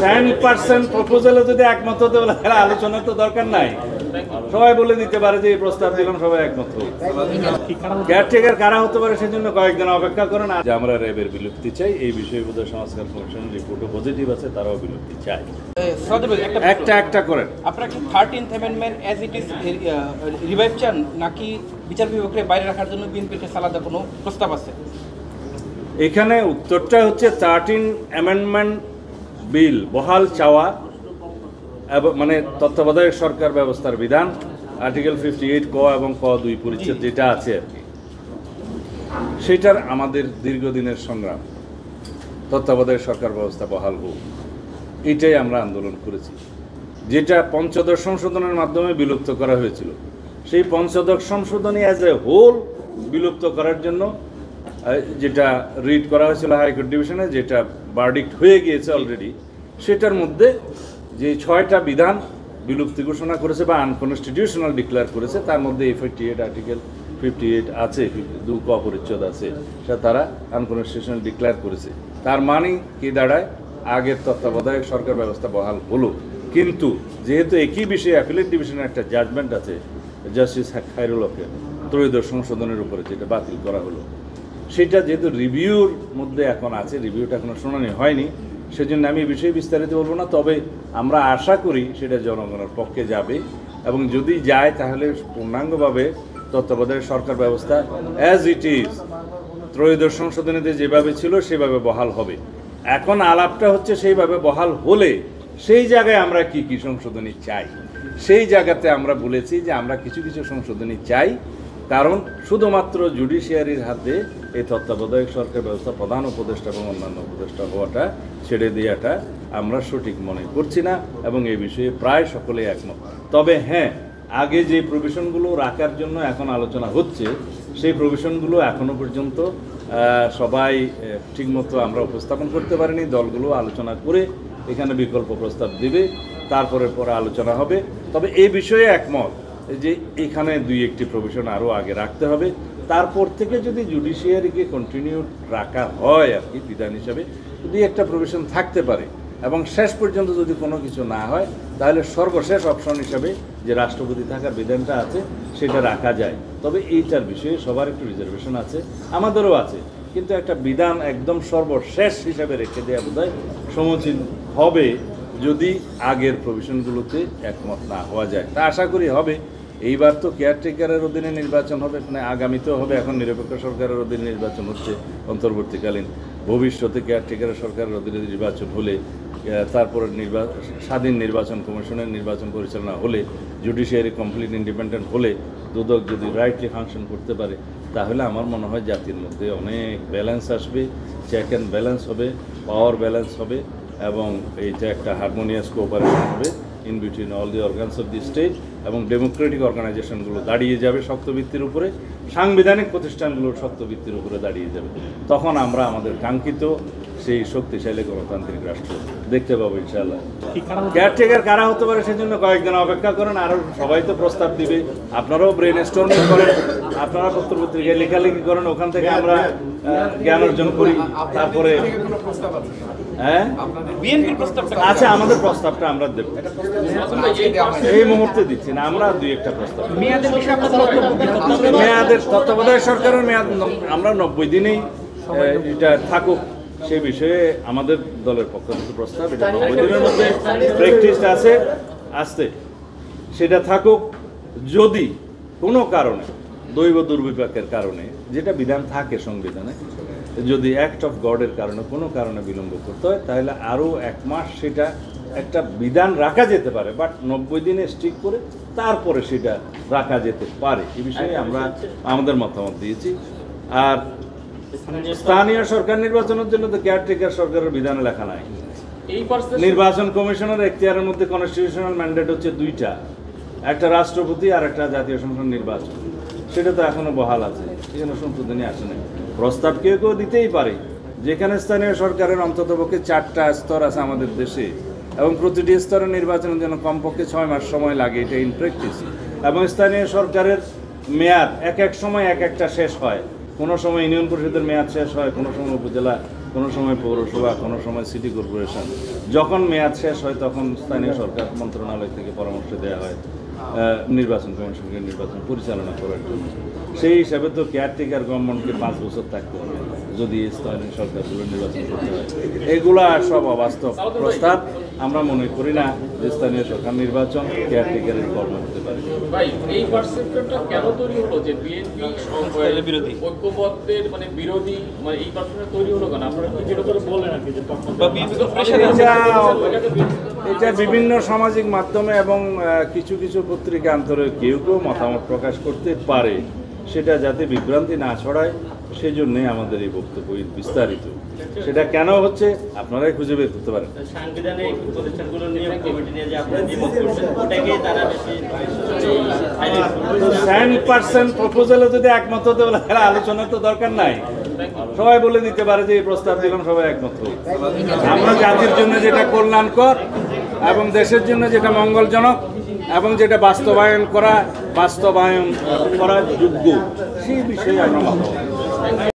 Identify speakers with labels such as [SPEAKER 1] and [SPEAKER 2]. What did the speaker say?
[SPEAKER 1] 10% প্রপোজালে যদি একমত হতে বলে তাহলে আলোচনার তো দরকার নাই, সবাই বলে দিতে পারে যে এই প্রস্তাব দিলাম, সবাই একমত হোক। কেয়ারটেকার কারা হতে পারে সেজন্য কয়েকদিন অপেক্ষা করেন। যে আমরা র্যাবের বিলুপ্তি চাই, এই বিষয়ে বোধহয় সংস্কার কমিশনের রিপোর্টও পজিটিভ আছে, তারাও বিলুপ্তি চাই। একটা করেন।
[SPEAKER 2] আপনারা কি 13th amendment as it is revive চান, নাকি বিচার বিভাগকে বাইরে রাখার জন্য বিএনপির কাছে আলাদা কোনো প্রস্তাব আছে?
[SPEAKER 1] এখানে উত্তরটা হচ্ছে 13 অ্যামেন্ডমেন্ট বিল বহাল চাওয়া, মানে তত্ত্বাবধায়ক সরকার ব্যবস্থার বিধান আর্টিকেল 58 ক এবং ক 2 পরিচ্ছেদ যেটা আছে আর কি, সেটার আমাদের দীর্ঘদিনের সংগ্রাম তত্ত্বাবধায়ক সরকার ব্যবস্থা বহাল হোক, এটাই আমরা আন্দোলন করেছি। যেটা পঞ্চদশ সংশোধনের মাধ্যমে বিলুপ্ত করা হয়েছিল, সেই পঞ্চদশ সংশোধনী অ্যাজ এ হোল বিলুপ্ত করার জন্য যেটা রিড করা হয়েছিল হাইকোর্ট ডিভিশনে, যেটা ভার্ডিক্ট হয়ে গিয়েছে অলরেডি, সেটার মধ্যে যে 6টা বিধান বিলুপ্তি ঘোষণা করেছে বা আনকনস্টিটিউশনাল ডিক্লেয়ার করেছে, তার মধ্যে 58 আর্টিকেল 58 আছে, 2 ক পরিচ্ছেদ আছে, সেটা তারা আনকনস্টিটিউশনাল ডিক্লেয়ার করেছে। তার মানে কি দাঁড়ায়, আগের তত্ত্বাবধায়ক সরকার ব্যবস্থা বহাল হলো, কিন্তু যেহেতু একই বিষয়ে অ্যাপিলেট ডিভিশনের একটা জাজমেন্ট আছে জাস্টিস খায়রুল হকের ত্রয়োদশ সংশোধনের উপরে, যেটা বাতিল করা হলো, সেটা যেহেতু রিভিউর মধ্যে এখন আছে, রিভিউটা এখনো শুনানি হয়নি, সেজন্য আমি এই বিষয়ে বিস্তারিত বলবো না। তবে আমরা আশা করি সেটা জনগণের পক্ষে যাবে, এবং যদি যায় তাহলে পূর্ণাঙ্গভাবে তত্ত্বাবধায়ক সরকার ব্যবস্থা অ্যাজ ইট ইজ ত্রয়োদশ সংশোধনীতে যেভাবে ছিল সেভাবে বহাল হবে। এখন আলাপটা হচ্ছে সেইভাবে বহাল হলে সেই জায়গায় আমরা কি কি সংশোধনী চাই, সেই জায়গাতে আমরা বলেছি যে আমরা কিছু কিছু সংশোধনী চাই, কারণ শুধুমাত্র জুডিশিয়ারির হাতে এই তত্ত্বাবধায়ক সরকার ব্যবস্থা প্রধান উপদেষ্টা এবং অন্যান্য উপদেষ্টা হওয়াটা ছেড়ে দেওয়াটা আমরা সঠিক মনে করছি না, এবং এই বিষয়ে প্রায় সকলেই একমত। তবে হ্যাঁ, আগে যে প্রভিশনগুলো রাখার জন্য এখন আলোচনা হচ্ছে, সেই প্রভিশনগুলো এখনো পর্যন্ত সবাই ঠিকমতো আমরা উপস্থাপন করতে পারিনি। দলগুলো আলোচনা করে এখানে বিকল্প প্রস্তাব দেবে, তারপরে আলোচনা হবে। তবে এই বিষয়ে একমত যে এখানে 2-1টি প্রভিশন আরও আগে রাখতে হবে। তারপর থেকে যদি জুডিশিয়ারিকে কন্টিনিউ রাখা হয় আর কি, বিধান হিসাবে 2-1টা প্রভিশন থাকতে পারে, এবং শেষ পর্যন্ত যদি কোনো কিছু না হয় তাহলে সর্বশেষ অপশন হিসাবে যে রাষ্ট্রপতি থাকার বিধানটা আছে সেটা রাখা যায়। তবে এইটার বিষয়ে সবার একটু রিজার্ভেশন আছে, আমাদেরও আছে, কিন্তু একটা বিধান একদম সর্বশেষ হিসাবে রেখে দেওয়া বোধহয় সমীচীন হবে যদি আগের প্রভিশনগুলোতে একমত না হওয়া যায়। তা আশা করি হবে। এইবার তো কেয়ারটেকারের অধীনে নির্বাচন হবে, মানে আগামীতেও হবে। এখন নিরপেক্ষ সরকারের অধীনে নির্বাচন হচ্ছে অন্তর্বর্তীকালীন, ভবিষ্যতে কেয়ারটেকারের সরকারের অধীনে নির্বাচন হলে, তারপরে স্বাধীন নির্বাচন কমিশনের নির্বাচন পরিচালনা হলে, জুডিশিয়ারি কমপ্লিট ইন্ডিপেন্ডেন্ট হলে, দুদক যদি রাইটলি ফাংশন করতে পারে, তাহলে আমার মনে হয় জাতির মধ্যে অনেক ব্যালেন্স আসবে, চেক অ্যান্ড ব্যালেন্স হবে, পাওয়ার ব্যালেন্স হবে, এবং এইটা একটা হারমোনিয়াস কোঅপারেশন হবে in between all the organs of the state, এবং ডেমোক্রেটিক অর্গানাইজেশনগুলো দাঁড়িয়ে যাবে শক্ত ভিত্তির উপরে, সাংবিধানিক প্রতিষ্ঠানগুলোর শক্ত ভিত্তির উপরে দাঁড়িয়ে যাবে। তখন আমরা আমাদের কাঙ্ক্ষিত সেই শক্তিশালী গণতান্ত্রিক রাষ্ট্র দেখতে পাবো ইনশাআল্লাহ। কেয়ারটেকার কারা হতে পারে সেজন্য কয়েকদিন অপেক্ষা করেন, আরও সবাই তো প্রস্তাব দিবে, আপনারাও ব্রেন স্টর্মিং করেন, আপনারা পত্রপত্রিকায় লেখালেখি করেন, ওখান থেকে আমরা জ্ঞান অর্জন করি। তারপরে হ্যাঁ আচ্ছা, আমাদের প্রস্তাবটা আমরা দেব, এই মুহূর্তে দিচ্ছি না, আমরা 2-1টা প্রস্তাব। মেয়াদের তত্ত্বাবধায়ক সরকারের মেয়াদ আমরা 90 দিনেই এটা থাকুক, সেই বিষয়ে আমাদের দলের পক্ষ থেকে প্রস্তাব। এটা 90 দিনের মধ্যে প্র্যাকটিস আছে আসতে, সেটা থাকুক। যদি কোনো কারণে দৈব দুর্বিপাকের কারণে, যেটা বিধান থাকে সংবিধানে, যদি অ্যাক্ট অফ গডের কারণে কোনো কারণে বিলম্ব করতে হয়, তাহলে আরও 1 মাস সেটা একটা বিধান রাখা যেতে পারে, বাট 90 দিনে স্টিক করে তারপরে সেটা রাখা যেতে পারে। এই বিষয়ে আমরা আমাদের মতামত দিয়েছি। আর স্থানীয় সরকার নির্বাচনের জন্য তো কেয়ারটেকার সরকারের বিধানে লেখা নাই। নির্বাচন কমিশনের এখতিয়ারের মধ্যে কনস্টিটিউশনাল ম্যান্ডেট হচ্ছে 2টা, একটা রাষ্ট্রপতি আর একটা জাতীয় সংসদ নির্বাচন। সেটা তো এখনো বহাল আছে, এখানে সংশোধনী আসে নাই। প্রস্তাব কেউ কেউ দিতেই পারে, যেখানে স্থানীয় সরকারের অন্ততপক্ষে 4টা স্তর আছে আমাদের দেশে, এবং প্রতিটি স্তরের নির্বাচনের জন্য কমপক্ষে 6 মাস সময় লাগে, এটা ইন প্র্যাকটিস। এবং স্থানীয় সরকারের মেয়াদ এক এক সময় এক একটা শেষ হয়, কোনো সময় ইউনিয়ন পরিষদের মেয়াদ শেষ হয়, কোনো সময় উপজেলা কোনো সময় পৌরসভা, কোনো সময় সিটি কর্পোরেশন। যখন মেয়াদ শেষ হয় তখন স্থানীয় সরকার মন্ত্রণালয় থেকে পরামর্শ দেওয়া হয় নির্বাচন কমিশনকে নির্বাচন পরিচালনা করার জন্য। সেই হিসাবে তো কেয়ারটেকার গভর্নমেন্টকে 5 বছর থাকতে হবে যদি স্থানীয় সরকারগুলো নির্বাচন করতে হয়। এগুলা সব অবাস্তব প্রস্তাব। আমরা মনে করি না যে স্থানীয় সরকার নির্বাচন কেয়ারটেকারের কর্ম হতে পারে।
[SPEAKER 3] ভাই, এই পারসেপশনটা কেন তৈরি হলো যে বিএনপি
[SPEAKER 2] বিরোধী
[SPEAKER 3] ঐক্যবদ্ধের মানে বিরোধী, মানে এই পারসেপশন তৈরি হলো কেন? আপনারা কি যেটা করে বলেন আর কি যে
[SPEAKER 2] বা বিএনপি তো প্রেশারে আছে।
[SPEAKER 1] এটা বিভিন্ন সামাজিক মাধ্যমে এবং কিছু কিছু পত্রিকা অন্তরে কেউ কেউ মতামত প্রকাশ করতে পারে, সেটা যাতে বিভ্রান্তি না ছড়ায় সেজন্যই আমাদের এই বক্তব্য বিস্তারিত। সেটা কেন হচ্ছে আপনারাই খুঁজে বের করতে পারেন।
[SPEAKER 4] সাংবিধানিক প্রতিষ্ঠানগুলোর নিয়ম কমিটি নিয়ে যে আপনারা দ্বিমত করছেন, ওটাকেই তারা বেশি
[SPEAKER 1] 10% প্রপোজালে যদি একমত হতে বলে তাহলে আলোচনার তো দরকার নাই। সবাই বলে দিতে পারে যে এই প্রস্তাব দিলাম, সবাই একমত হই। আমরা জাতির জন্য যেটা কল্যাণকর এবং দেশের জন্য যেটা মঙ্গলজনক এবং যেটা বাস্তবায়ন করার যোগ্য, সেই বিষয়ে আমরা মতামত।